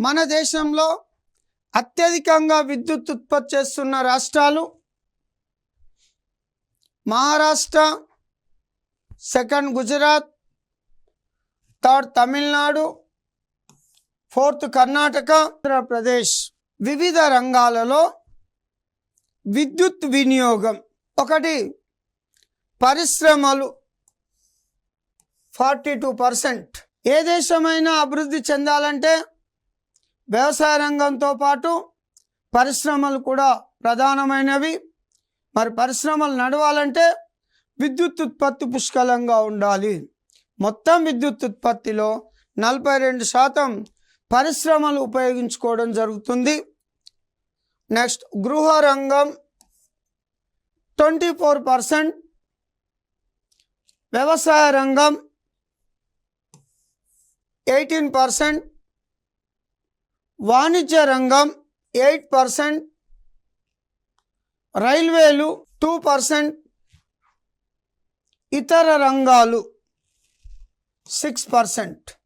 మన దేశంలో అత్యధికంగా విద్యుత్ ఉత్పత్తి చేస్తున్న రాష్ట్రాలు Maharashtra, second Gujarat, third Tamil Nadu, fourth Karnataka, Andhra Pradesh. వివిధ రంగాలలో విద్యుత్ వినియోగం. ఒకటి, పరిశ్రమలు 42%. ఏ దేశమైనా అభివృద్ధి చెందాలంటే వ్యవసాయ రంగంతో పాటు పరిశ్రమలు కూడా ప్రధానమైనవి. మరి పరిశ్రమలు నడవాలంటే విద్యుత్ ఉత్పత్తి పుష్కలంగా ఉండాలి. మొత్తం విద్యుత్ ఉత్పత్తిలో 42% పరిశ్రమలు ఉపయోగించుకోవడం జరుగుతుంది. నెక్స్ట్, గృహ రంగం 24%, వ్యవసాయ రంగం 18%, వాణిజ్య రంగం 8%, రైల్వేలు 2%, ఇతర రంగాలు 6%.